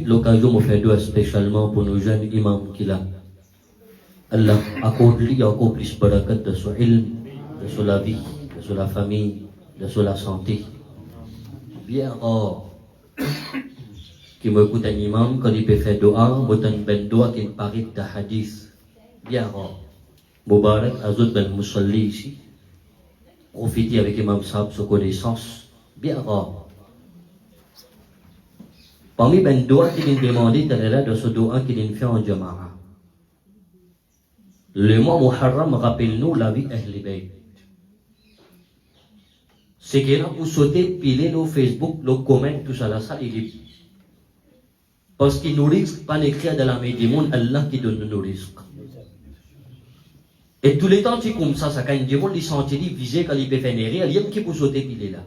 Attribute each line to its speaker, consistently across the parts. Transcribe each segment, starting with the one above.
Speaker 1: L'occasion me fait doigt spécialement pour nos jeunes imams qui là. Allah accorde-lui encore plus barakat de son ilm, de la vie, de la famille, de la santé. Bien rare qui m'écoute un imam quand il peut faire doa, botan ben doa qui paraît de hadith. Bien rare. Mubarak Azud ben Musalli ici. Profitez avec Imam Sahab sa connaissance. Bien rare. Parmi ben doa qui nous demandait de ce doa qui nous fait en jama'a. Le mois Muharram rappelle-nous la vie Ahl Bayt. C'est que là, vous sautez, piler nos Facebook, nos commentaires, tout ça là, ça il est. Parce qu'il nous risque pas d'écrire de la main du monde, Allah qui donne nos risques. Et tous les temps, c'est comme ça, quand il dit, il sentit visé quand il peut faire nerrer, il y a qui peut sauter piler là.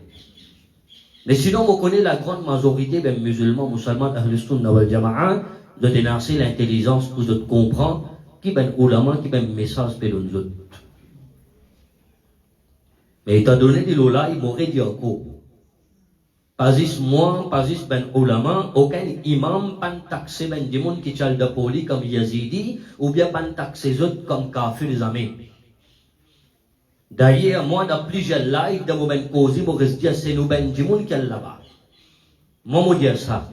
Speaker 1: Mais sinon, on connaît la grande majorité des musulmans, Ahl Sunnah wal Jama'a, de dénoncer l'intelligence pour de comprendre qui ben ulama, qui ben message pour nous autres. Mais étant donné que l'Ola, il m'aurait dit encore, pas juste moi, pas juste ben ulama, aucun imam pas taxé ben des monde qui tchal de poli comme Yazidi, ou bien pas taxé les autres comme kafir les amis. D'ailleurs, moi, dans plusieurs lives, dans mon ben causi, je vais dire, c'est nous ben des monde qui est là-bas. Moi, je dis ça.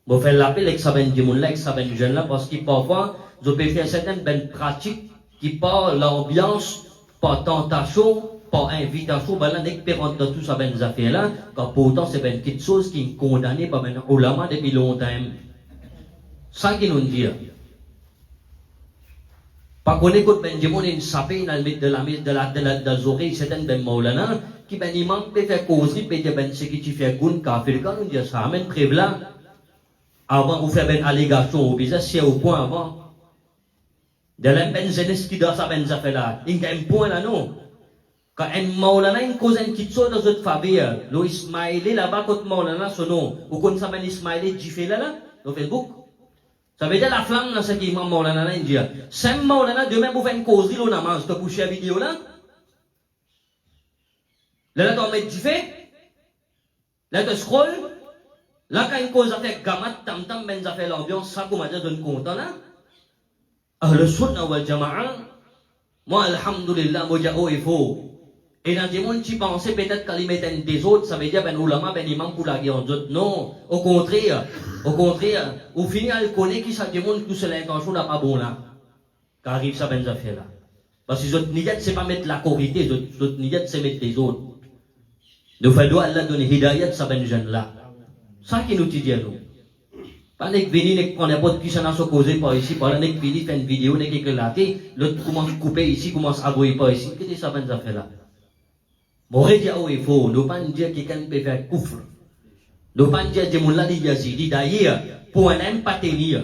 Speaker 1: Je fais l'appel avec ça ben des monde là, avec ça ben jeune là, parce que parfois, je peux faire certaines ben pratiques qui par l'ambiance, par tentation, par invitation, ben là, n'est que rentrer dans tout ça ben des affaires là, car pourtant c'est ben quelque chose qui est condamné par ben ulama depuis longtemps. Ça qui nous dit. Pas qu'on écoute ben du monde une sapé dans le milieu de la oreilles, certaines ben maulana, qui ben imam peut faire causerie, peut dire ben ce qui tu fais goun kafir, quand nous dit ça, amène prévla, avant vous faire ben allégation au business, c'est au point avant. De la ben jeunesse qui doit ça ben affaires là, il y a un point là non. Quand un maulana une cause un qui dans notre faveur, le Ismaïlé là-bas contre maulana son nom, vous connaissez ça ben Ismaïlé Jifé là, sur Facebook. Ça veut dire la flamme dans ce qui est maulana là, il dit, c'est maulana demain vous faites une causerie l'on namaz, tu couches la vidéo là. Là tu mets Jifé, là tu scroll, là quand une cause a fait gamat tam tam ben ça fait l'ambiance, ça comment dire donne content là. Ahl Sunnah wal Jama'a, moi alhamdulillah, moi j'ai haut et faux. Et dans des gens qui pensaient peut-être qu'à les mettre des autres, ça veut dire ben ulama, ben imam pour la guerre d'autres. Non, au contraire, au final, il connaît qui ça démontre que c'est l'intention n'a pas bon là. Car arrive ça ben affaire là. Parce que les autres niyat c'est pas mettre la corité, les autres niyat c'est mettre les autres. Nous faisons Allah donner hidayat ça ben jeune là. Ça qui nous dit à nous. Pas n'est que venir n'est prendre n'importe qui ça n'a se causé par ici, par là n'est que venir faire une vidéo n'est que relater, l'autre commence à couper ici, commence à aboyer par ici. Qu'est-ce que ça ben affaire là? M'aurait dit il faut, nous pas dire que quelqu'un peut faire coufre. Nous pas dire que mon là dit Yazidi d'ailleurs pour un pas tenir.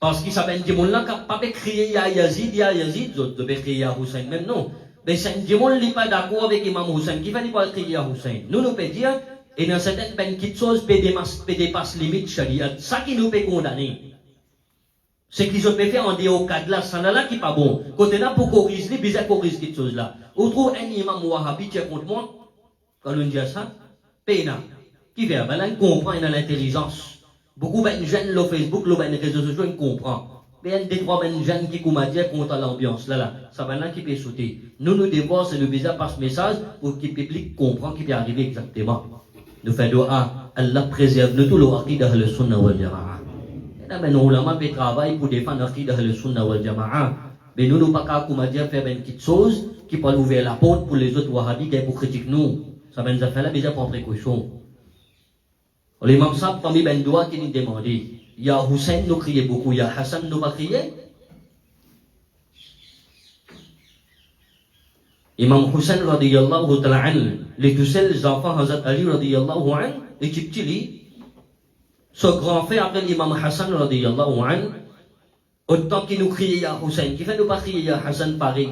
Speaker 1: Parce qu'il s'appelle que mon là pas crier Yazid, d'autres peut crier Hussein même non. Mais c'est que mon n'est pas d'accord avec Imam Hussein qui va pas crier Hussein. Nous peut dire et dans certaines petites choses peut dépasser limite charia. Ça qui nous peut condamner. C'est qu'ils ont fait faire en dehors cadre là, ça là qui pas bon. Côté là pour corriger, bizarre corriger cette chose là. Ou trouve un imam wahhabi qui est contre moi, quand on dit ça, pena. Qui vient, ben là, il comprend, il a l'intelligence. Beaucoup de jeunes, le Facebook, le réseaux sociaux, ils comprennent. Mais il y a des trois jeunes qui commencent à dire contre l'ambiance là, ça va là qui peut sauter. Nous devons, c'est le bizarre par ce message pour que le public comprenne qui peut arriver exactement. Nous faisons doa, Allah préserve nous tout le aqidah le sunnah wal jama'a. Mais nos ulama peut travailler pour défendre l'aqidah le sunnah wal jama'a. Mais nous ne pas qu'à faire une petite chose qui peut ouvrir la porte pour les autres wahhabis qui pour critiquer nous. Ça va nous faire là déjà prendre précaution. L'imam Sahab parmi ben doigt qui nous demandait, il y a Hussein nous criait beaucoup, il y a Hassan nous va crier. Imam Hussein radiyallahu ta'ala anhu, les tous les enfants Hazrat Ali radiyallahu anhu, les petits ce grand frère après l'imam Hassan radiyallahu anhu, autant qu'il nous criait ya Hussein, qui fait nous pas crier ya Hassan pareil.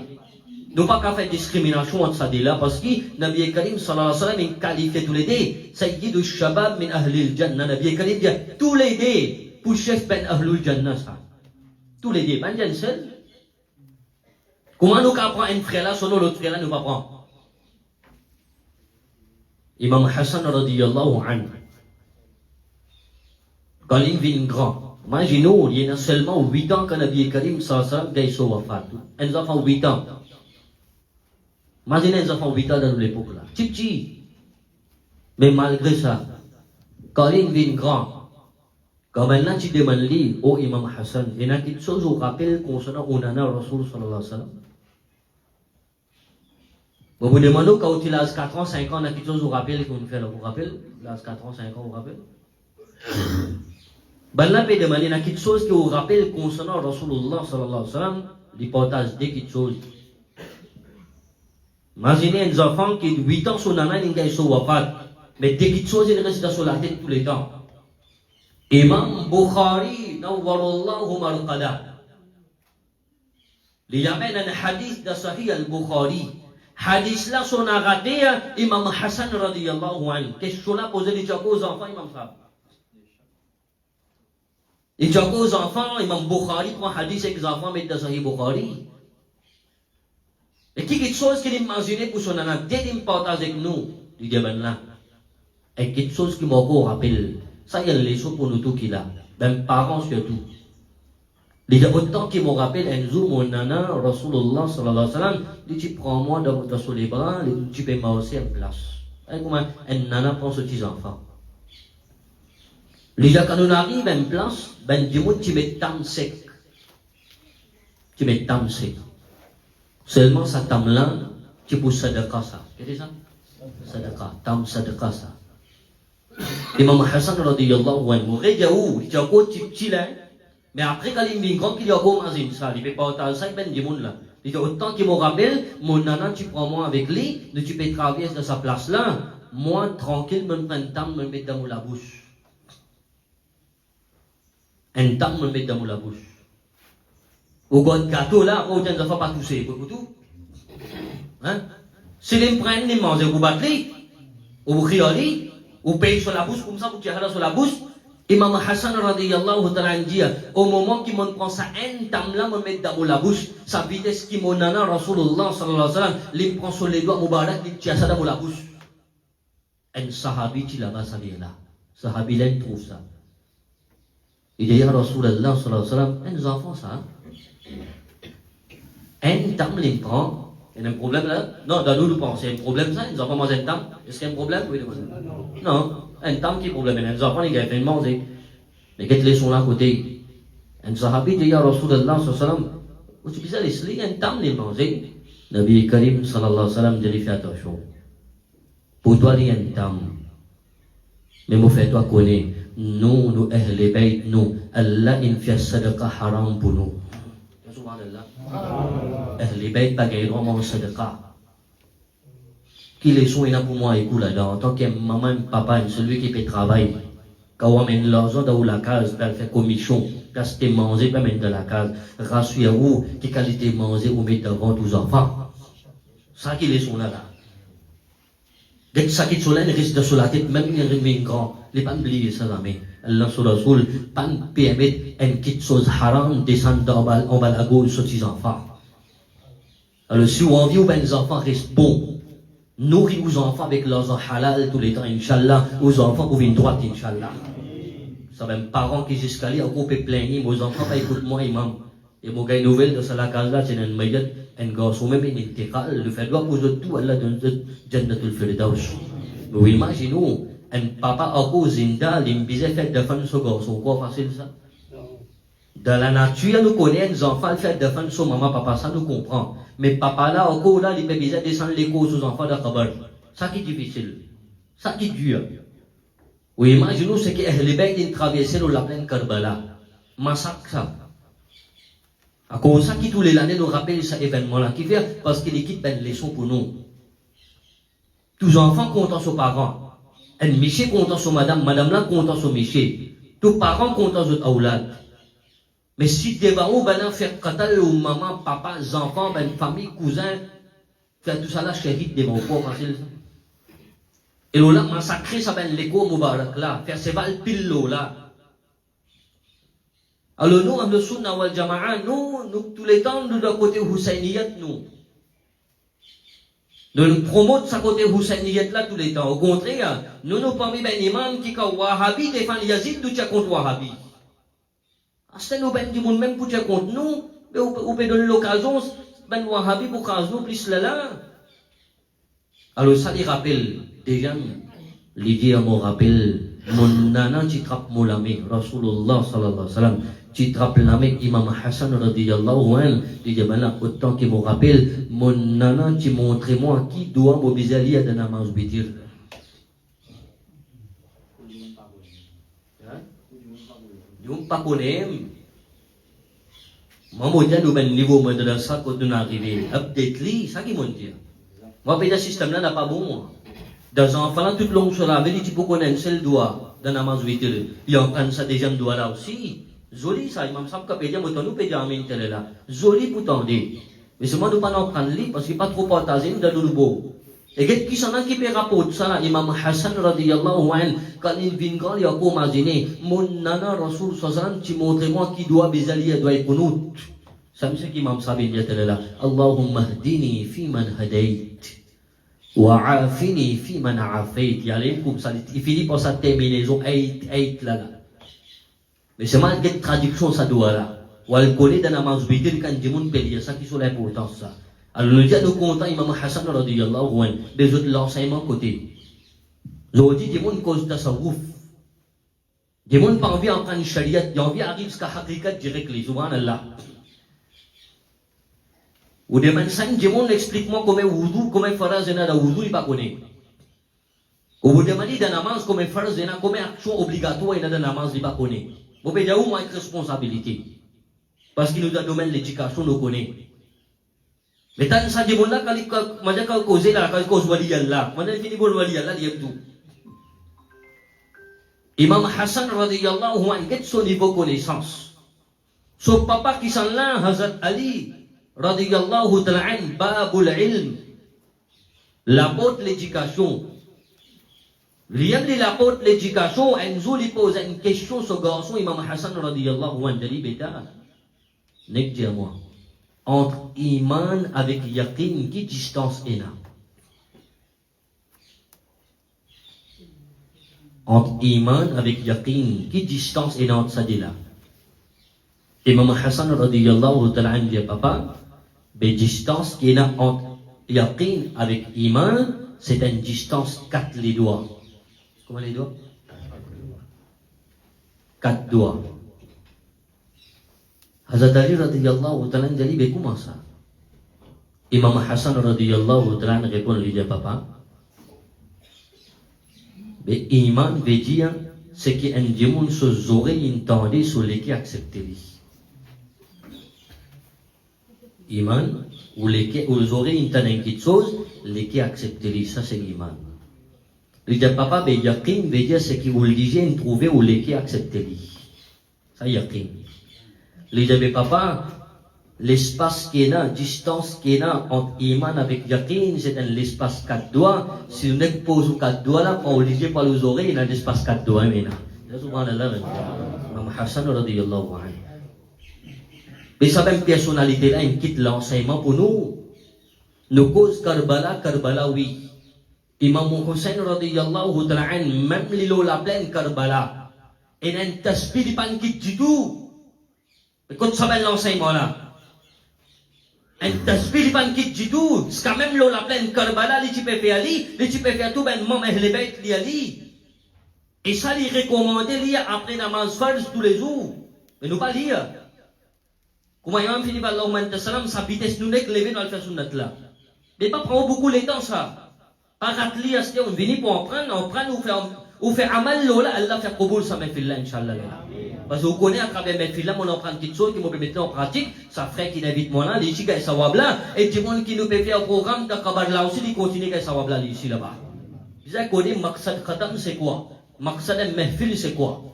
Speaker 1: Nous pas qu'à faire discrimination entre ça là parce que Nabi Karim sallallahu alayhi wa sallam il qualifiait tous les deux Sayyidu Shabab min Ahlil Jannah. Nabi Karim dit tous les deux pour chef ben Ahlul Jannah ça. Tous les deux, pas un seul. Comment nous qu'à prendre un frère là, selon l'autre frère là, nous pas prendre. Imam Hassan radiyallahu anhu. Quand il vient grand, imaginez, il y a seulement 8 ans quand Nabi Karim sallallahu alayhi wa sallam wafat. Un enfant 8 ans. Imaginez un enfant 8 ans dans l'époque là. Petit. Mais malgré ça, quand il vient grand, quand maintenant tu demandes lui au Imam Hassan, il y a quelque chose au rappel concernant Onana Rasul sallallahu alayhi wa sallam. Vous vous demandez quand tu as 4 ans, 5 ans, il y a quelque chose au rappel qu'on fait là. Vous vous rappelez? Il a 4 ans, 5 ans, vous vous rappelez? Ben là, il y a quelque chose qui vous rappelle concernant Rasulullah sallallahu alayhi wa sallam, il partage de quelque chose. Imaginez un enfant qui 8 ans, son nana, il sont wafat. Mais dès quelque chose, il reste sur la tête tous les temps. Imam Bukhari, nawwarallahu marqada. Il y a même un hadith de Sahih al-Bukhari. Hadith là, son a raté, Imam Hassan radiyallahu anhu. Question là posée les aux enfants, Imam Sahab. Les aux enfants, Imam Bukhari prend hadith avec les enfants, mais de Sahih Bukhari. Et quelque chose qu'il imaginait pour son anak, dès qu'il partage avec nous, du diable là, et quelque chose qui m'a rappelé, ça y est, les choses pour nous tous qui là, même parents surtout. Il y a autant qui me rappelle un jour, mon nana, Rasulullah sallallahu alayhi wa sallam, dit tu prends moi dans sur les bras, tu peux m'ausser en place. Et comment un nana prend ce petit enfant. Les gens, quand on arrive en place, ben du monde, tu mets tam sec. Tu mets tam sec. Seulement ça tam là, tu peux sadaka ça. Qu'est-ce ça? Sadaka, tam sadaka ça. Imam Hassan radiyallahu anhu, regarde, il y a un petit là. Mais après, quand il vient grand, il y a un gros mazin, ça, il ne peut pas autant ça, ben du monde là. Il y a autant qui me rappelle, mon nana, tu prends moi avec lui, tu peux traverser de sa place là, moi, tranquille, me prends un tam, me mettre dans la bouche. Un tam, me mettre dans la bouche. Au gâteau là, on ne va pas tousser, pour tout. Hein? Si les prennent, ils mangent, vous battez, ou vous criez, ou payez sur la bouche, comme ça, vous tirez sur la bouche. Imam Hassan radiyallahu ta'ala dit, au moment qu'il me prend ça, un tam là, me met dans la bouche, sa vitesse qui mon nana, Rasulullah sallallahu alayhi wa sallam, il prend sur les doigts, Moubarak, il tire ça dans la bouche. Un sahabi qui là-bas, ça vient là. Sahabi là, il trouve ça. Il dit, Rasulullah sallallahu alayhi wa sallam, un enfant ça. Un tam, il prend. Il y a un problème là? Non, dans nous, nous pensons, il y a un problème ça? Ils n'ont pas mangé un tam? Est-ce qu'il y a un problème? Oui, non. Un tam qui est problème. Les enfants, ils ont fait manger. Mais qu'est-ce qu'ils sont là à côté? Un sahabi dit, Ya Rasulallah sallallahu alayhi wa sallam, où tu peux laisser un tam les manger? Nabi Karim sallallahu alayhi wa sallam dit, fais attention. Pour toi, il y a un tam. Mais moi, fais-toi connaître. Nous, Ahl Bayt, nous, Allah, il fait sadaqa haram pour nous. Subhanallah. Ahl Bayt, bagaille vraiment sadaqa. Qui les sont là pour moi, écoute là, en tant que maman, papa, celui qui peut travailler. Quand on amène l'argent dans la case, elle fait commission, quand c'est manger, pas mettre dans la case. Rassurez-vous, qui qualité manger, ou mettre devant tous les enfants. Ça qui les sont là. Dès que ça qui sont là, ils restent sur la tête, même ils reviennent grand. Les pas oublier ça, mais Allah sur la soul, pas permettre une petite chose haram descendre en bas à gauche sur les enfants. Alors, si on vit où les enfants restent bons, nourrir aux enfants avec leurs halal tous les temps, Inch'Allah, aux enfants pour une droite, Inch'Allah. Ça même parents qui jusqu'à là, on peut plaigner, mes enfants, pas écoute moi, imam. Et mon gars, nouvelle de la case là, c'est une meilleure, un garçon même, une intégrale, le fait doit vous tout, Allah donne Jannatul Firdaus. Vous imaginez, un papa à cause d'inda, il me disait faire défendre ce garçon, quoi facile ça? Dans la nature, nous connaissons les enfants faire défendre son maman, papa, ça nous comprend. Mais papa là, encore là, il peut bien descendre les causes aux enfants de Khabar. Ça qui est difficile. Ça qui est dur. Oui, imaginez ce que les bêtes traversaient dans la plaine Karbala. Massacre ça. À cause de ça qui tous les années nous rappelle cet événement-là. Qui fait parce qu'il quitte une leçon pour nous. Tous les enfants comptent sur parents. Un méché compte sur madame, madame là compte sur méché. Tous parents comptent sur aoulad. Mais si devant vous, ben, faire katal ou maman, papa, enfants, ben, famille, cousins, faire tout ça là, chérit devant vous, facile ça. Et là, massacrer ça, ben, l'écho Moubarak là, faire ces balles pile là. Alors nous, en dessous, Nawal Jama'a, nous, tous les temps, nous, de côté Hussainiyat, nous. Nous promote sa côté Hussainiyat là tous les temps. Au contraire, nous nous parmi ben imam qui ka Wahhabi défend Yazid tout contre Wahhabi. C'est nous ben du monde même pour contre nous, mais on peut donner l'occasion ben Wahhabi pour cause nous plus là. Alors ça les rappelle déjà, l'idée à mon rappel, mon nana qui trappe mon ami, Rasulullah sallallahu alayhi wa sallam, qui trappe l'ami Imam Hassan radiyallahu anhu, il dit maintenant autant qu'il me rappelle, mon nana qui montre moi qui doit m'obliger à donner un namaz bitir. Nous pas connaître. Moi je dis ben niveau madrasa quand nous arrivons, update li, ça qui m'ont dit. Moi, le système là n'a pas bon. Dans un enfant, tout le long sur la ville, tu peux connaître seul doigt dans la namaz vitre. Il en prend ça deuxième doigt là aussi. Joli ça, imam Sam Kapédia, moi, nous pédia en télé là. Joli pour tendre. Mais seulement nous pas en prendre lui parce qu'il n'est pas trop partagé dans le beau. Et qu'est-ce qui s'en a qui peut rapporter ça là, Imam Hassan radiyallahu anhu, quand il vient quand il a imaginé, mon nana Rasul Sazan, tu montres-moi qui doit bezali doit être nous. Ça me dit qu'Imam Sabin dit là, Allahumma hdini fi man hadait, wa afini fi man afait. Il y a les comme ça, il finit par sa terminaison, eight là. Mais c'est mal que traduction ça doit là. Ou elle connaît dans la mazbité quand il monde peut ça qui sont l'importance ça. Alors le dia nous content Imam Hassan radiyallahu anhu, des autres l'enseignement côté. L'autre dit monde cause tasawuf. Des monde pas envie en prendre charia, il envie arrive jusqu'à hakikat direct les subhanallah. Ou des gens qui m'ont explique-moi comment wudu, comment faire zena da wudu, il pas connaît. Ou vous demandez dans la namaz comment faire zena, comment action obligatoire dans la namaz, il pas connaît. Vous pouvez dire où moi une responsabilité. Parce qu'il nous a donné l'éducation, nous connaît. Mais tant que ça dit bon là, quand moi j'ai causé là, quand cause wali Allah, moi j'ai fini bon wali Allah, il y a tout. Imam Hassan radiyallahu anhu, quel son niveau connaissance. Son papa qui s'en là, Hazrat Ali. Radiyallahu ta'ala an babul ilm, la porte l'éducation. Liam de la porte l'éducation, Enzo lui pose une question sur garçon Imam Hassan radiyallahu anhu, dit bêta, n'est que moi, entre iman avec yaqin, qui distance est là? Entre iman avec yaqin, qui distance est là entre ça dit là? Imam Hassan radiyallahu ta'ala anhu dit papa, la distance qui est là entre yaqin avec iman, c'est une distance 4 les doigts. Comment les doigts? 4 doigts. Hazrat Ali radiyallahu ta'ala anhu dit, mais comment ça? Imam Hassan radiyallahu ta'ala anhu répond, lui dit papa, mais iman veut dire, c'est qu'un démon se oreilles entendu sur les qui acceptent lui. Iman, ou les oreilles entendent quelque chose, les qui acceptent lui, ça c'est l'iman. Il dit papa, mais yaqin veut dire c'est qu'il vous le disait, trouver ou les qui acceptent lui. Ça yaqin. Il dit papa, l'espace qui est là, distance qui est là entre iman avec yaqin, c'est un l'espace 4 doigts. Si on pose 4 doigts là, pas obligé par les oreilles, il y a l'espace 4 doigts maintenant. Subhanallah, Imam Hassan radiyallahu anhu. Mais ça même personnalité là, il quitte l'enseignement pour nous. Nous cause Karbala, oui. Imam Hussein radiyallahu ta'ala anhu, même l'îlot la plaine Karbala, il y a un tasbih qui ne quitte du tout. Écoute ça même l'enseignement là. Un tasbih qui ne quitte du tout. C'est quand même l'îlot la plaine Karbala, les tu peux faire ali, les tu peux faire tout, ben maman les bêtes li ali. Et ça les recommander lire après namaz farz tous les jours. Mais nous pas lire. Comment Imam finit par Allahumma anta salam, sa vitesse nous n'est que lever dans le faire sunnat là. Mais pas prendre beaucoup de temps ça. Par atli aste on vient pour en prendre, ou faire amal lola, Allah fait qaboul ça mais fillah inshallah. Parce que vous connaissez à travers mes fillah, on en prend quelque chose qui me permet en pratique, ça ferait qu'il invite moi là, les chigas et sawab là, et du monde qui nous peut faire un programme de kabar là aussi, il continue avec sawab là ici là-bas. Vous avez connu maqsad khatam c'est quoi? Maqsad al-mahfil c'est quoi?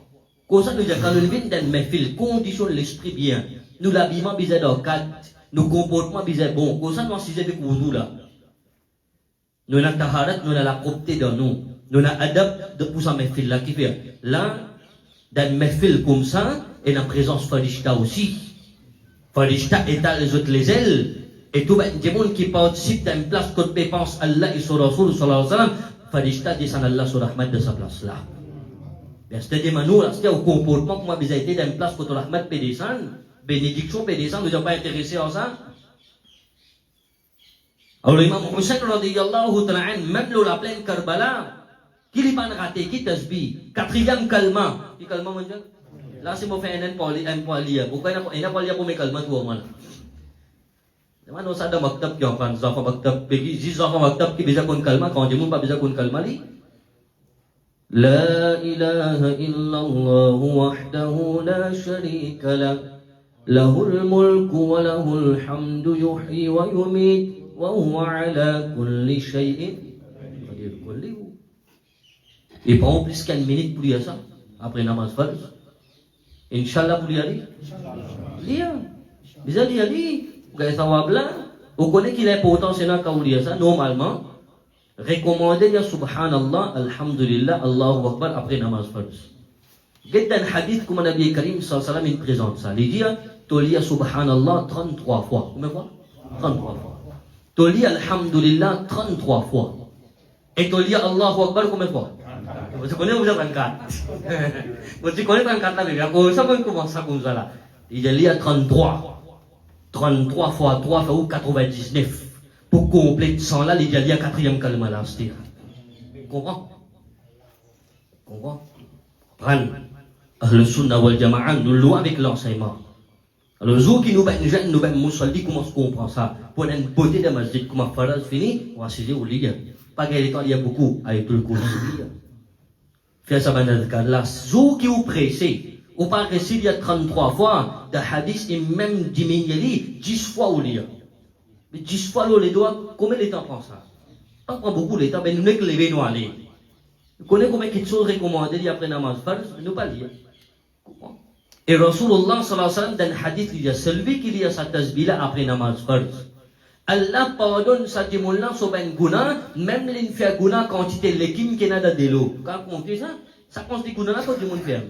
Speaker 1: Quand ça nous dit quand nous vient d'un mahfil, conditionne l'esprit bien. Nous l'habillement bizarre dans le cadre, nos comportements bizarres bon. Comme ça, nous sommes avec vous là. Nous avons la taharat, nous avons la propreté dans nous. Nous avons l'adab de pousser mes fils là qui fait. Là, dans mes fils comme ça, et la présence Farishta aussi. Farishta étale les autres les ailes. Et tout le monde qui participe dans une place que dépense Allah et son Rasul sallallahu alayhi wa sallam, Farishta descend Allah sur Rahmat de sa place là. C'est-à-dire, nous, c'est au comportement que moi, j'ai été dans une place que Rahmat peut descendre, bénédiction peut descendre, nous n'avons pas intéressé à ça. Alors, l'imam Hussein, radiyallahu ta'ala, même la plaine Karbala, qui n'est pas raté, qui tasbih, quatrième calmant. Qui calmant, mon Dieu? Là, c'est mon fait un point lire. Pourquoi il n'y a pas lire pour mes calmants, tout au moins? Mana ada maktab yang kan zafa maktab bagi zafa maktab ki bisa kun kalma kalau jemun pa bisa kun kalma li La ilaha illallah wahdahu la sharika lah lahul mulku wa lahul hamdu yuhyi wa yumit wa huwa ala kulli shay'in qadir kulli. Et prend plus qu'une minute pour lire ça après namaz farz. Inch'Allah pour lire. Lire. Bisa lire li. Gaya sawab là, on connaît qu'il est important, c'est là qu'on dit ça, normalement, recommander dire subhanallah, alhamdulillah, Allahu Akbar après namaz farz. Get un hadith comme Nabi Karim sallallahu alayhi wa sallam il présente ça. Il dit, tu lis subhanallah 33 fois. Combien de fois? 33 fois. Tu lis alhamdulillah 33 fois. Et tu lis Allahu Akbar combien de fois? Vous connaissez vous 34. Vous connaissez 34 là, mais ça va commencer comme ça là. Il lit à 33. 33 fois 3 fait 99. Pour compléter 100 là, il y a le quatrième kalma là. Comprends? Comprends? Prends. Le sunna wal jama'a, nous louons avec l'enseignement. Alors, les autres qui nous bêtent jeunes, nous bêtent moussaldi, comment on comprend ça? Pour une beauté de masjid, comment faraz fini, on va s'aider au lit. Pas qu'il y a beaucoup, avec tout le coup. Faire ça, ben, là, ceux qui vous pressez, ou pas récit il y a 33 fois, de hadith, et même diminué 10 fois au lit. Mais 10 fois les doigts, combien de temps prend ça? Pas beaucoup de temps, mais nous n'est que lever nous aller. Vous connaissez combien de choses recommandées après namaz farz, nous pas lire. Et Rasulullah sallallahu alayhi wa sallam, dans le hadith, il y a celui qui lit sa tasbih après namaz farz. Allah pardonne sa timoulan sur un guna, même les fait guna quantité l'équime qui n'a pas de l'eau. Quand on dit ça, ça constitue guna là, quand tout le monde fait.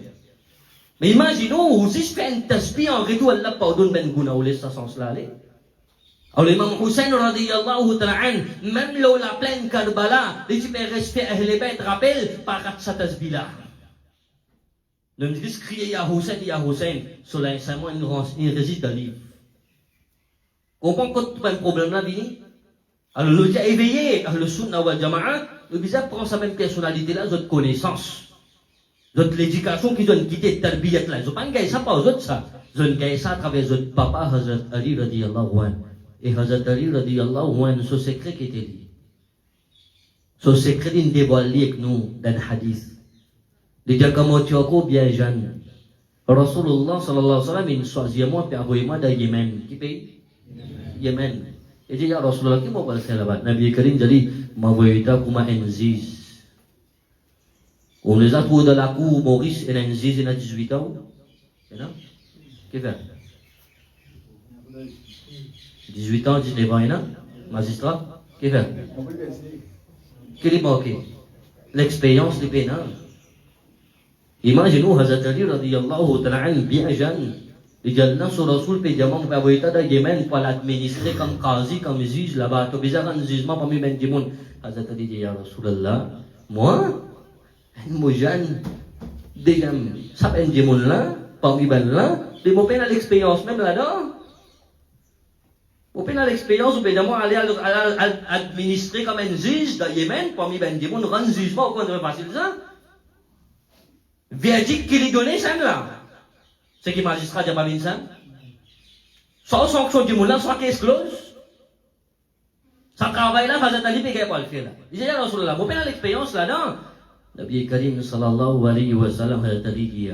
Speaker 1: Mais imaginons, si je fais un tasbih en retour, Allah pardonne ben guna, ou laisse ça sens là aller. Alors l'imam Hussein radiyallahu ta'ala, même là la plaine Karbala, les types respect à Ahl Bayt rappellent par sa tasbih là. Ne me dis crier ya Hussein, sur l'enseignement il résiste à livre. Comprends quand tu as un problème là, Vini? Alors le dia éveillé, le sunna wal jama'a, le bizarre prend sa même personnalité là, votre connaissance. Votre l'éducation qui donne quitter tarbiyat là. Ils n'ont pas gagné ça par eux autres ça. Ils ont gagné ça à travers votre papa, Hazrat Ali radiyallahu anhu. Et Hazrat Ali radiyallahu anhu, ce secret qui était dit. Ce secret il dévoile avec nous dans le hadith. Il dit comment tu as bien jeune. Rasulullah sallallahu alayhi wa sallam, il choisit moi et envoyé-moi dans Yémen. Qui pays? Yémen. Il dit, ya Rasulullah, qui m'a parlé là-bas? Nabi Karim dit, m'envoyé ta comme un enziz. On les a trouvés dans la cour, Maurice, et l'enziz, il a 18 ans. Qu'est-ce qu'il fait? 18 ans, 19 ans, il a magistrat. Qu'est-ce qu'il fait? Qu'est-ce qu'il manque? L'expérience des pénales. Imaginez-vous, Hazrat Ali, radiyallahu ta'ala, bien jeune. Il dit, Allah, sur Rasul, puis diamant, pour avoir été dans Yémen, pour l'administrer comme qazi, comme juge là-bas. Tu as besoin d'un jugement parmi ben du monde. Hazrat Ali dit, ya Rasulallah, moi, jeune, déjà, ça ben du monde là, parmi ben là, mais mon père a l'expérience même là-dedans. Mon père a l'expérience, ou bien moi, aller administrer comme un juge dans Yémen, parmi ben du monde, rendre jugement, au contraire, facile ça. Verdict qu'il est donné, ça là. C'est qui magistrat de Babinsan? Sans sanction du monde là, sans case close. Ça travaille là, Hazrat Ali, puis qu'il pas le faire là. Il dit, ya Rasulallah, mon père a l'expérience là-dedans. Nabi Karim sallallahu alayhi wa sallam, Hazrat Ali dit,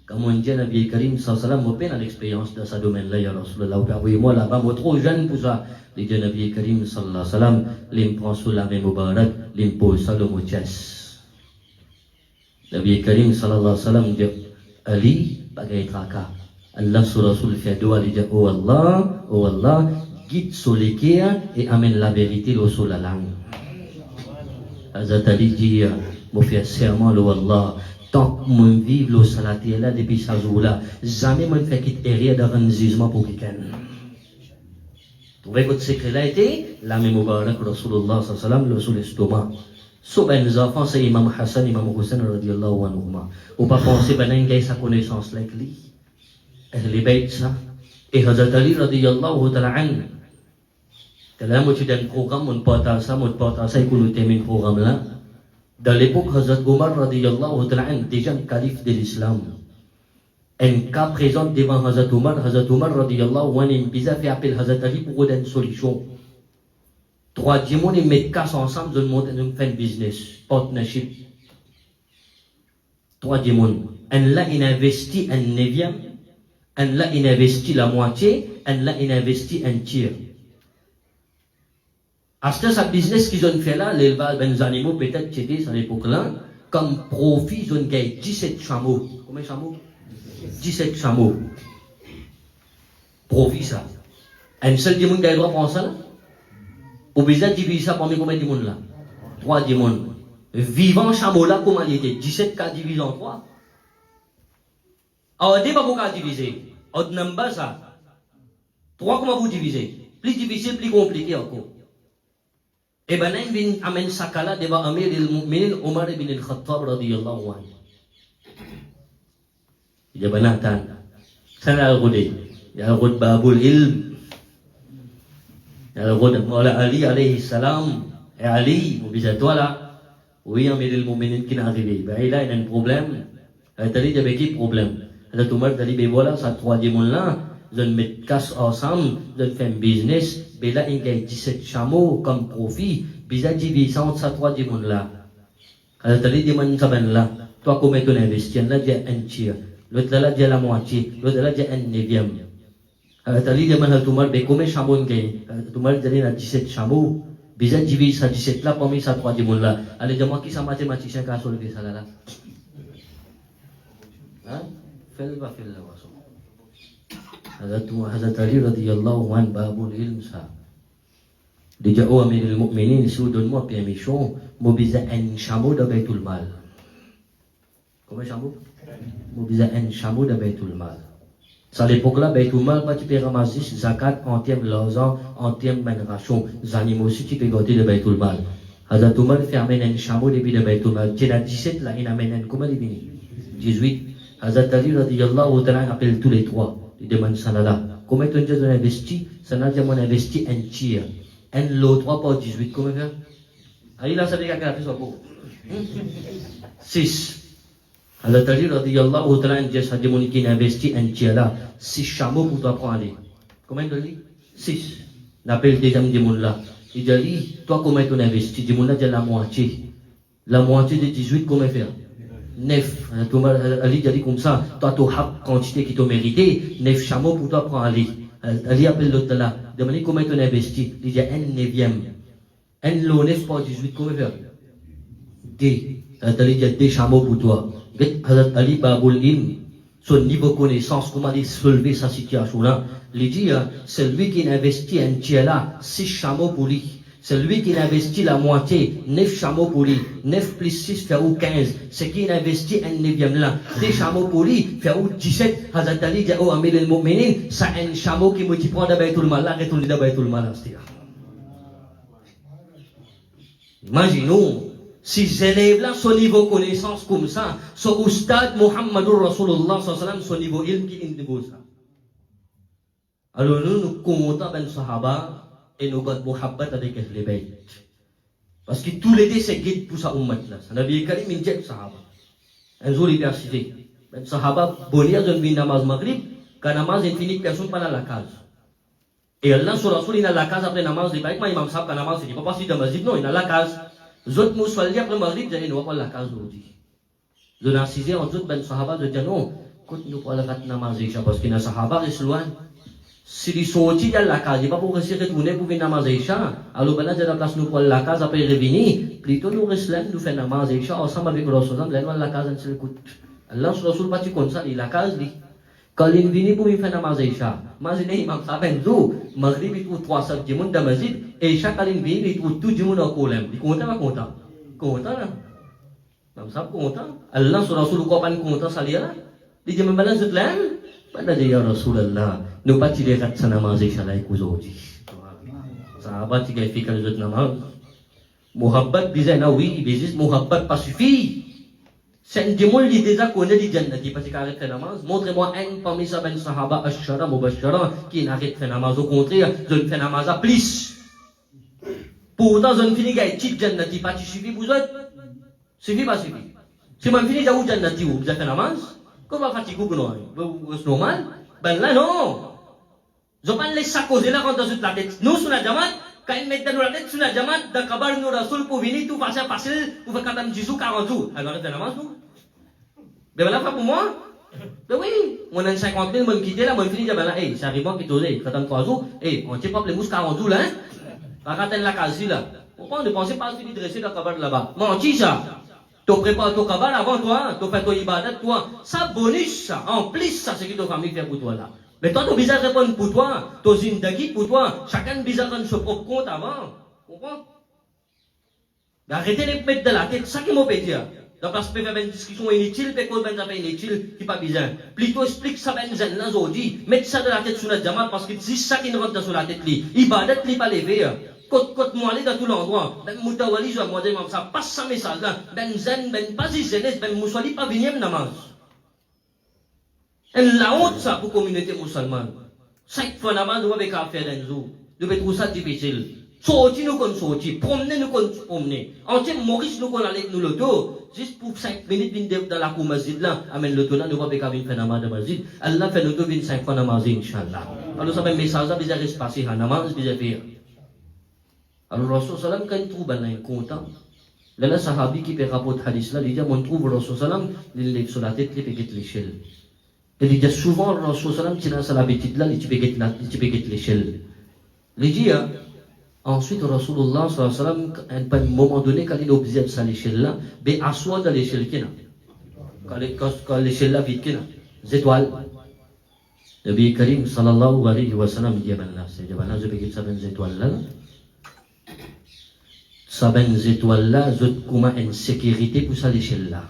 Speaker 1: comme on dit, Nabi Karim sallallahu alayhi wa sallam, mon père a l'expérience dans ce domaine-là, ya Rasulallah. Envoyez-moi là-bas, moi trop jeune pour ça. Il dit, Nabi Karim sallallahu alayhi wa sallam, l'im prend sous la main Mubarak, l'im pose ça le mot chess. Nabi Karim sallallahu alayhi wa sallam dit, Ali, bagai traka. Allah sur Rasul fait doa, il dit, oh Allah, guide sur l'équerre et amène la vérité sur la langue. Hazrat Ali dit, mon frère serment, oh Allah, tant que moi vive le salati là depuis ce jour-là, jamais moi fait quitter rien d'un jugement pour quelqu'un. Trouvez votre secret là était la même Mubarak Rasulullah sallallahu alayhi wa sallam, sur l'estomac. So ben les enfants c'est Imam Hassan, Imam Hussein radiyallahu anhuma. Ou pas penser ben un gars sa connaissance like lui. Les bêtes ça. Et Hazrat Ali radiyallahu ta'ala anhu. Kalau moi tu donnes programme, mon partage ça, il nous termine programme là. Dans l'époque Hazrat Omar radiyallahu ta'ala anhu, déjà le calife de l'islam. Un cas présent devant Hazrat Omar radiyallahu anhu, il a fait appel Hazrat Ali pour donner une solution. Trois démons ils mettent casse ensemble, ils font un business, partnership. Trois démons. Un là il investit un neuvième, un là il investit la moitié, un là il investit un tiers. À ce business qu'ils ont fait là, l'élevage des animaux peut-être c'était à l'époque là, comme profit ils ont gagné 17 chameaux. Combien de chameaux? 17 chameaux. Profit ça. Un seul démon qui a le droit de prendre ça là? Ou bien diviser ça parmi combien de démons là? 3 démons. Vivant chameau là, comment il était? 17 cas divisé en 3. Alors, n'est pas beaucoup à diviser. On n'aime pas ça. 3, comment vous divisez? Plus difficile, plus compliqué encore. Et ben, il amène ça là devant Amir al-Mu'minin Omar ibn al-Khattab radiyallahu anhu. Il y a Banatan. Ça n'a pas il y a le route Babul Ilm. Il y a le route Mawla Ali alayhi salam. Et Ali, vous dites toi là, oui, Amir al-Mu'minin qui est arrivé. Ben, il a un problème. Il y a un problème. Il y a Omar dit, ben voilà, ça 3 démons là. Ils mettent casse ensemble, ils font un business. Mais là, il y a 17 chameaux comme profit. Puis ils divisent entre ces 3 démons là. Alors, tu as dit, démons là. Toi, comment tu investis? Là, il y a un tiers. L'autre là, il y a la moitié. L'autre là, il y a un neuvième. Alors, tu as dit, démons là, combien de chameaux il y a? Tu as dit, 17 chameaux. Puis ils divisent ces 17 là parmi ces 3 démons là. Allez, dis-moi qui c'est mathématicien qui a soulevé ça là? Hein? Fais-le, fais-le là. Hazrat Ali radiyallahu anhu babul ilm sa. Dia jauh Amir al-Mu'minin sudun mo permission mobiliser un chameau de Baitul Mal. Comment chameau? Mobiliser un chameau de Baitul Mal. À l'époque là, Baitul Mal pas tu peux ramasser zakat en termes l'argent, en termes de ration, les animaux aussi tu peux garder de Baitul Mal. Hazrat Omar fait amener un chameau depuis de Baitul Mal. Tu as 17 là, il amène un comment il vient? 18. Hazrat Ali radiyallahu ta'ala appelle tous les 3. Il demande ça là. Combien de temps on investi? Ça n'a jamais investi un tiers. Un lot 3 par 18, comment faire? Ah, il a ça déjà fait ça pour 6. Alors, t'as dit, radiyallahu ta'ala, il a demandé qu'il investi un tiers là. 6 chameaux pour toi prendre aller. Combien de dit? 6. N'appelle déjà des gens là. Il dit, toi, combien tu investis? Des gens là, il la moitié. La moitié de 18, comment faire? 9. Ali a dit comme ça, toi tu as quantité qui t'a mérité, 9 chameaux pour toi prendre Ali. Ali appelle l'autre là, demande combien tu as investi. Il dit un neuvième. Un lot 9 par 18, comment faire? D. Ali dit 2 chameaux pour toi. Ali Babul Ilm, son niveau de connaissance, comment il soulever sa situation là. Il dit, celui qui investit un tiers là, 6 chameaux pour lui. Celui qui investit la moitié, 9 chameaux pour lui, 9 plus 6 fait ou 15. Ce qui investit un neuvième là, 2 chameaux pour lui, fait ou 17. Hazrat Ali dit, oh Amir al-Mu'minin, ça un chameau qui me dit prendre Baitul Mal là, retourne dans Baitul Mal. Imaginons, si ces élèves là, son niveau connaissance comme ça, son Oustad Muhammadur Rasulullah sallallahu alayhi wa sallam, son niveau ilm qui est niveau ça. Alors nous comptons ben Sahaba, et nous avons muhabbat avec les bêtes. Parce que tous les deux c'est guide pour sa ummat là. Ça n'a bien qu'à dire minjek sahaba. Un jour il a cité. Ben sahaba bonnier de une namaz maghrib, quand namaz est fini personne pas dans la case. Et Allah sur Rasul il a la case après namaz, il pas que imam sahab quand namaz c'est pas passer dans masjid non, il a la case. Zot musalli après maghrib, j'ai nous pas la case aujourd'hui. Je n'ai assisté en zot ben sahaba de dire non, quand nous pas la namaz parce que na sahaba reste loin. Si les sorties de la case, il va pour rester retourner pour venir namaz Isha. Alors, ben là, j'ai la place nous pour la case après revenir. Plutôt, nous restons là, nous faisons namaz Isha ensemble avec le Rasul. Nous allons la case, on se l'écoute. Allah, sur le Rasul, pas tu comme ça, la case, dit. Quand il vient pour faire namaz Isha, imaginez, imam Saben Zou, Maghrib, il trouve 300 gens dans la masjid, et Isha, quand il vient, il trouve tout le monde en colère. Il est content, pas content? Content, là. Imam Sab content. Allah, sur le Rasul, quoi, pas content, ça l'est là. Il dit, mais maintenant, je te l'aime. Pada dia Rasulullah, nous pas tirer kat sana mazé chalai kuzoji. sahabat qui fait que les autres namaz. Muhabbat bisa na oui, bisis muhabbat pas suffit. C'est un démon qui déjà connaît les jannati parce qu'il arrête de namaz. Montrez-moi un parmi ça ben sahaba ashara mubashara qui n'arrête de namaz. Au contraire, je ne fais namaz à plus. Pourtant, je ne finis qu'à être jannati pas suffit pour autres. Suffit pas suffit. Si je finis à où jannati vous avez fait namaz, comment fatiguez-vous que non? C'est normal. Ben là non. Je parle les sacs là quand dans la tête. Nous sur la jamat, quand ils mettent dans la tête sur la jamat, dans kabar nous rasoul pour venir tout passer pour faire katam Jésus 40 jours. Alors c'est namaz nous. Ben là pas pour moi. Ben oui, on a 50 000 mon quitté là, mon fini ben là, hey, ça arrive qui tosé, katam 3 jours, hey, on tient pas les mousses 40 jours là, hein. Quand elle la case là. Pourquoi ne pensez pas à dresser dans kabar là-bas? Menti ça. Tu prépares ton kabar avant toi, tu fais ton ibadat toi. Ça bonus ça, en plus ça c'est que ta famille fait pour toi là. Mais toi, tu as besoin de répondre pour toi, tu as une dagui pour toi, chacun a besoin de rendre son propre compte avant. Comprends? Arrêtez de mettre de la tête, ça qui m'a fait dire. Donc, parce que tu fais une discussion inutile, tu fais une inutile, qui pas besoin. Plutôt explique ça, ben, là, aujourd'hui, mettre ça de la tête sur notre jamal, parce que c'est ça qui nous rentre sur la tête, ibadat, il pas levé. Côte moi aller dans tout l'endroit, ben, moutawali, je vais moi dire, ça passe ce message là, ben, zen, ben, pas zen, ben, mouswali, pas venir, namaz. Et la honte ça pour la communauté musulmane. 5 fois namaz, nous avons faire d'un jour. Nous avons trouvé ça difficile. Sorti nous qu'on sorti, promener nous qu'on promener. Entier Maurice nous qu'on allait nous l'auto. Juste pour 5 minutes dans la cour masjid là, amène l'auto là, nous avons faire namaz de masjid. Allah fait l'auto 5 fois namaz, Inch'Allah. Alors ça fait un message là, bizarre se passer à namaz, bizarre faire. Alors Rasul Salam quand il trouve un content. Là, le sahabi qui peut rapporter hadith là, il dit, on trouve Rasul Salam, il lève sur la tête, il peut quitter l'échelle. Il dit souvent, Rasul Salam, qui a l'habitude là, il peut quitter l'échelle. Il dit, ensuite, Rasulullah Sallam, à un moment donné, quand il observe ça l'échelle là, il assoit dans l'échelle qui est quand l'échelle là vide qui est, les étoiles. Nabi Karim sallallahu alayhi wa sallam, il dit, je peux quitter ça, les étoiles là. Ça, les étoiles là, je comment une sécurité pour ça l'échelle là.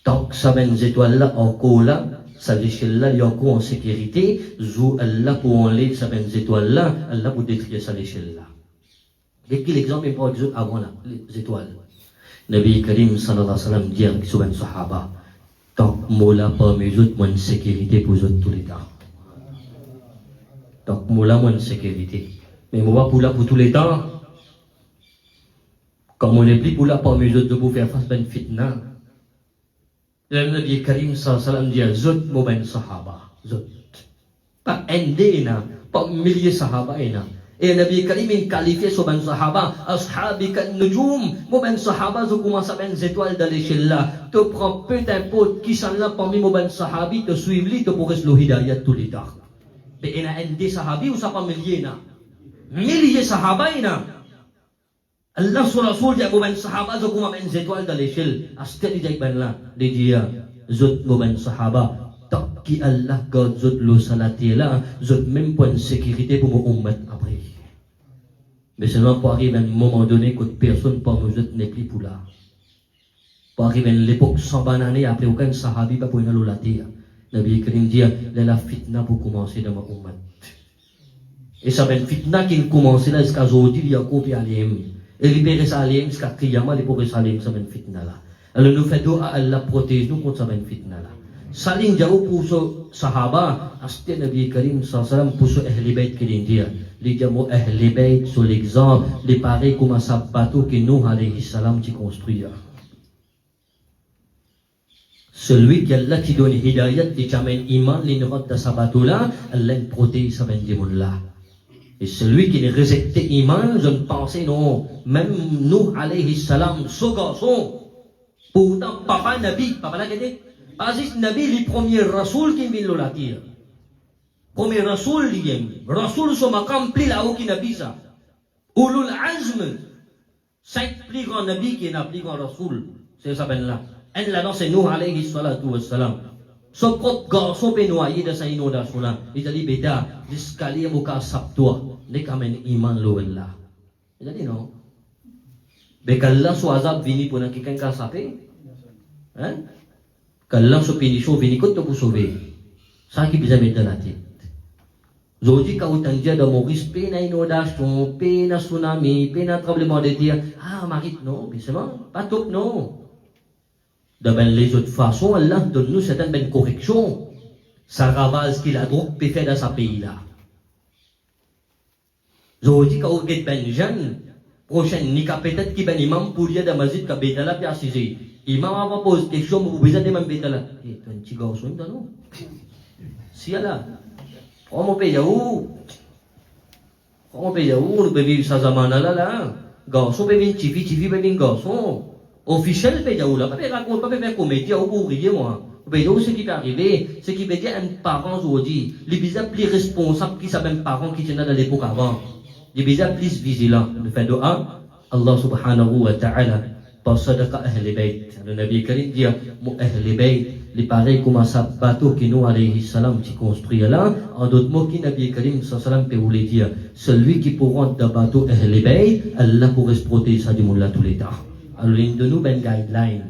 Speaker 1: Donc, ça les étoiles là, encore là, ça l'échelle là, il y a encore en sécurité, zou Allah pour enlever ça les étoiles là, Allah pour détruire ça l'échelle là. Et quel exemple est pour exemple avant là, les étoiles. Nabi Karim sallallahu alayhi wa sallam dit avec souvent sahaba, donc mola parmi les autres, moi une sécurité pour les autres tous les temps. Donc mola moi une sécurité. Mais moi pour là pour tous les temps, comme on est plus pour là parmi les autres de vous faire face à une fitna. Le Nabi Karim sallallahu alayhi wa sallam dit zot moben sahaba zot pas endena pas milliers sahaba ena et Nabi Karim il qualifié sur ben sahaba ashabi kan nujum moben sahaba zo commence à ben étoiles dans l'échelle là te prends peu d'importe qui sont là parmi moben sahabi te suivre li te pour le hidayah tout les temps mais ena ende sahabi ou ça pas milliers sahaba ena Allah sur Rasul dia bukan sahabat zo kuma ben étoiles dans l'échelle aste di jai ban la di dia zot bukan sahabat tak ki Allah God zot lo salati la zot même point de sécurité pour mon ummat après mais seulement pour arriver à un moment donné que personne pas nous zot n'est plus pour là pour arriver à l'époque sans banane après aucun sahabi pas pour une lolati Nabi Karim dia la fitna pour commencer dans mon ummat et ça ben fitna qui commence là jusqu'à aujourd'hui il y a copié alim et libérer Salim jusqu'à Qiyamah, libérer Salim, ça va une fitna là. Alors nous faisons à Allah protège nous contre ça va une fitna là. Salim jauh pour ce sahaba, aste Nabi Karim sallallahu pour ce Ahli Bayt qui dit, les jamots Ahli Bayt sur l'exemple, les pareils comme un bateau que nous alayhi salam qui construit. Celui qui Allah qui donne hidayat, qui amène iman, l'inrat de sa bateau là, Allah protège ça va une démon là. Et celui qui ne réjectait iman, je ne pensais non, même nous, alayhi salam, ce garçon, pourtant, papa Nabi, papa là, Aziz Nabi, le premier Rasoul qui vient le dire. Premier Rasoul, il vient. Rasoul, son makam, pli là-haut qui Nabi ça. Ulul Azm, 5 plus grands Nabi qui est un plus grand Rasoul, c'est ça ben là. Un là-dedans, c'est nous, alayhi salatu wassalam. Son propre garçon peut noyer de sa inondation là. Il a dit, bêta, l'escalier muka sabtua, n'est qu'à men iman l'ouella. Il a dit non. Mais qu'Allah soit azab vini pour n'en quelqu'un qui sapé. Hein? Qu'Allah soit pénichon vini pour sauver. Ça qui bisa mettre dans la tête. Zodi kautan dia da Maurice, pe na inondation, pe na tsunami, pe na tremblement de terre. Ah, marit, non, mais c'est bon, pas top, non. De ben les autres façons, Allah donne-nous certaines ben corrections. Ça ravage qu'il a droit peut faire dans sa pays là. Zodi kau get ben jeune, prochaine ni peut-être qui ben imam pour dire dans masjid ka betala pi assisé. Imam va pose question, vous besoin de même betala. Eh, ton petit garçon, non? Si là. Kamu pe jauh. Kamu pe jauh, lu bebi sa zaman lah. Garçon bebi civi bebi garçon. Officiel pe jauh là, pas raconte pas faire comédie ou pour rier moi. Pe jauh ce qui peut arriver, ce qui veut dire un parent aujourd'hui, les bizarres plus responsables qui savent un parent qui tenait dans l'époque avant. Les bizarres plus vigilants. Le fait de Allah subhanahu wa ta'ala par sadaqa ahli bayt. Le Nabi Karim dit ahli bayt. Les pareils comme ça bateau qui nous alayhi salam qui construit là, en d'autres mots qui Nabi Karim sallam peut vous dire, celui qui pourra de bateau Ahl Bayt, Allah pourrait se protéger ça du monde là tous les temps. Alors l'une de nous ben guideline.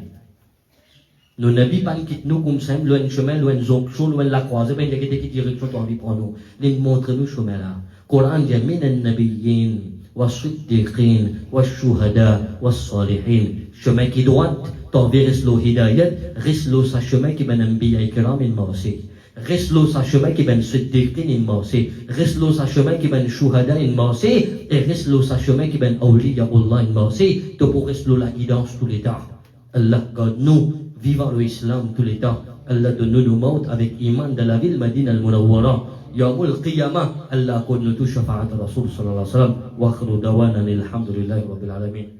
Speaker 1: Nos Nabi pas quitte nous comme ça, loin chemin, loin zonction, loin la croisée, ben qui direction tu envie prendre nous. L'une montre nous chemin là. Coran dit min an-nabiyyin was-siddiqin wash-shuhada was-salihin. Chemin qui droite t'envers rislo hidayat, rislo sa chemin qui ben anbiya ikram in marsi, rislo sa chemin qui ben siddiqin in marsi, rislo sa chemin qui ben shuhada in marsi, et rislo sa chemin qui ben awliyaullah in marsi, to pour rislo la guidance tous les temps. Allah garde nous, vivant l'islam tous les temps. Allah donne-nous nos morts avec iman de la ville Madina al-Munawwara. Yawmul Qiyamah, Allah accorde nous tous shafa'at Rasul sallallahu alayhi wa sallam. Wa akhiru dawana alhamdulillahi rabbil alamin.